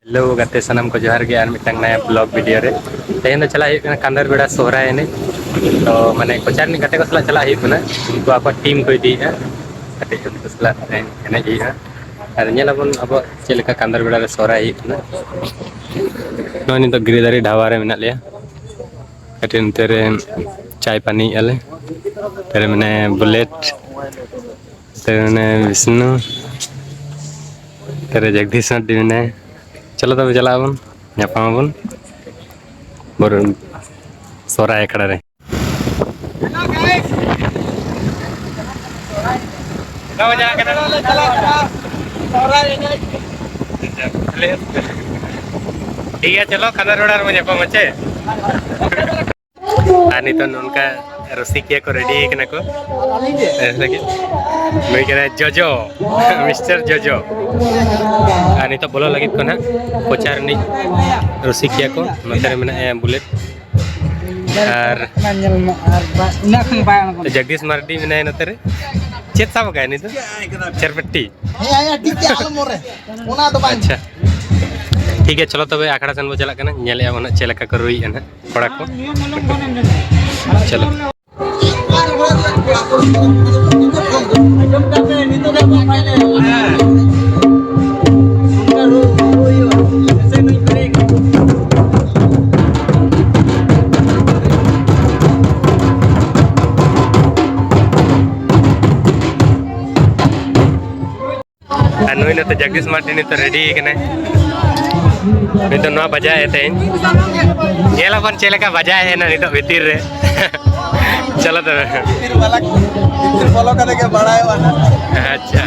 hello गाते सनम को जोहार गे और मिटंग नया ब्लॉग वीडियो रे तेन चला कांदर बेड़ा सोहराय एने तो माने कोचार नि गाते को सला चला उनको आप टीम को इदी गाते उनको सला एने और नेलाबन अब चेलका कांदर बेड़ा रे सोहराय नो तो गिरिदारी ढाबा रे मेना लिया कटे नते चाय पानी आले तेरे मैंने बुलेट तेरे मैंने विष्णु तेरे जगदीश मैंने चलो तब चलाबन नापामबन बर सोहराय अखड़ा रे ठीक है चलो खादर ओड़ा में नापाम अच्छे नित उनका रसिकिया को रेडी को जजो मिस्टर जजो नित बोलो लगे को ना कोचार रसिकिया को नोते में बुलेट और जगदीश मार्डी में नोते चेत साब का नहीं तो चरपट्टी अच्छा ठीक है चलो तब आखड़ा सेन बो चलना चलका को रुई ना कड़ा को चलो नुई तो जगदीश मार्टी तो रेडी नहीं तो बजाए तेन येलाबन चेलका बजाए है ना नहीं तो भीतर रे चलो तो अच्छा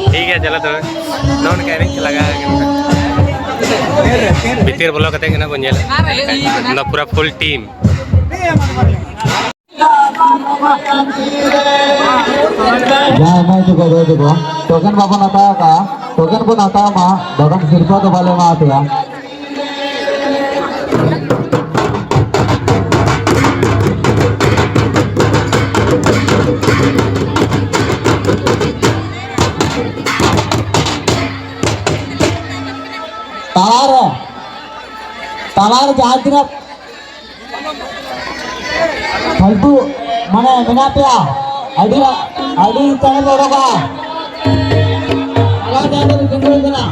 ठीक है चलो तो नॉन कह लगा भीतर बोलो कते ना बन ना पूरा फुल टीम टोकन बाबा नता का टोकन को नता मा बगम सिरपा तो वाले मा आते तालार जहाँ दिन फालतू मने मिना पे आईडी आईडी चैनल लोड़ोगा अगर जाने तो किंतु देना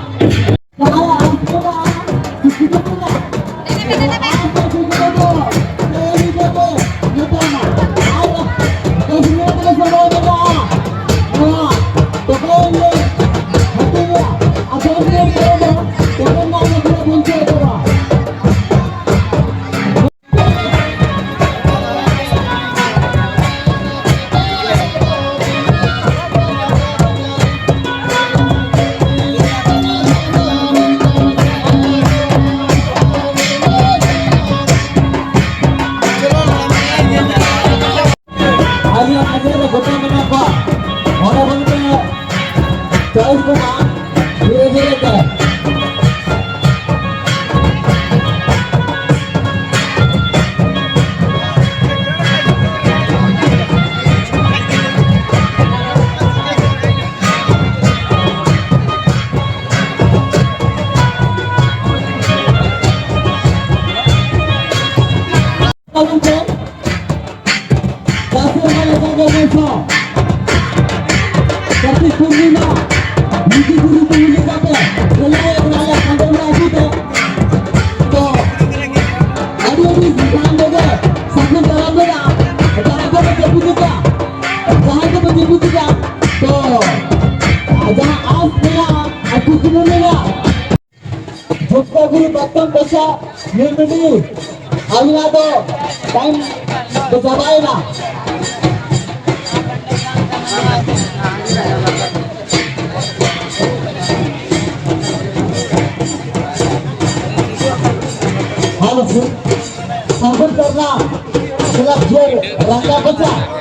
अभी तो टाइम बचाएगा सफर करना रंगा बचा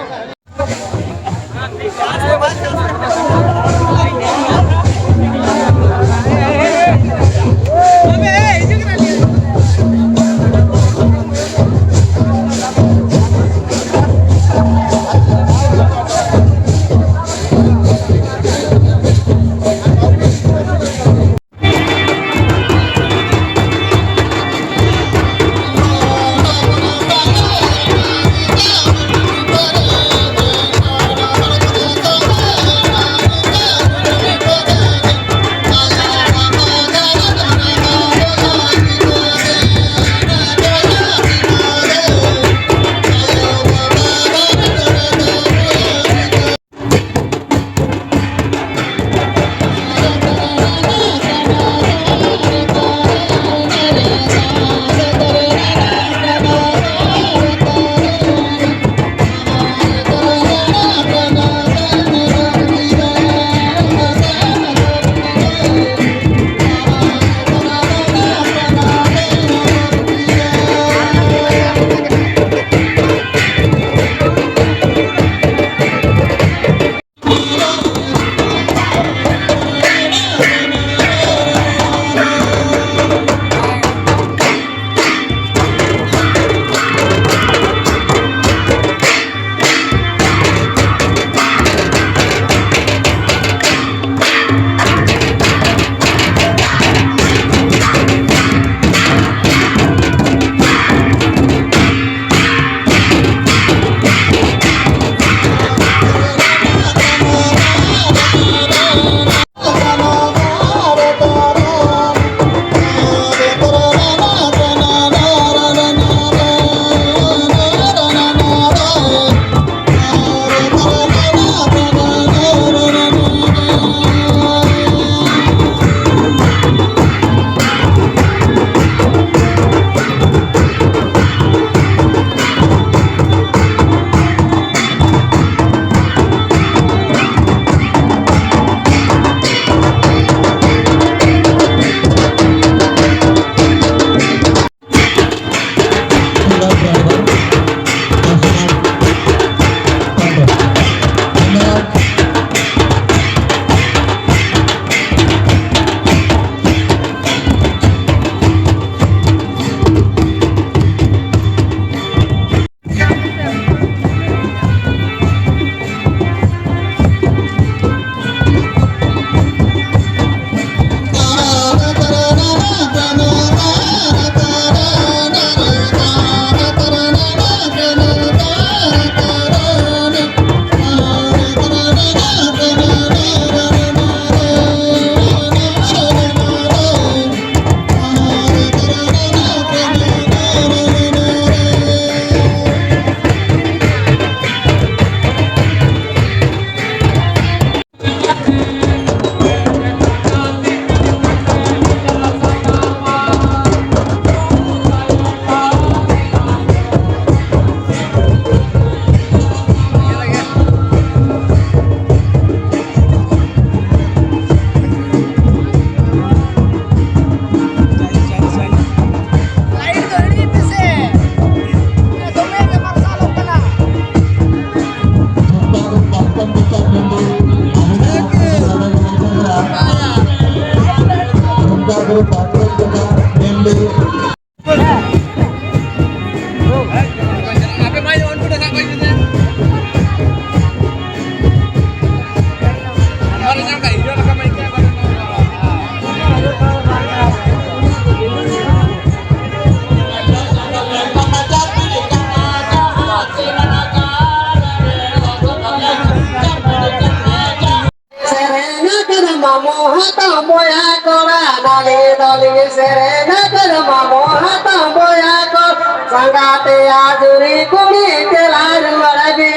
Mohata boya kora dali dali serena karma mohata boya kor sangate ajuri kuni telaru arabi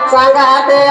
sangate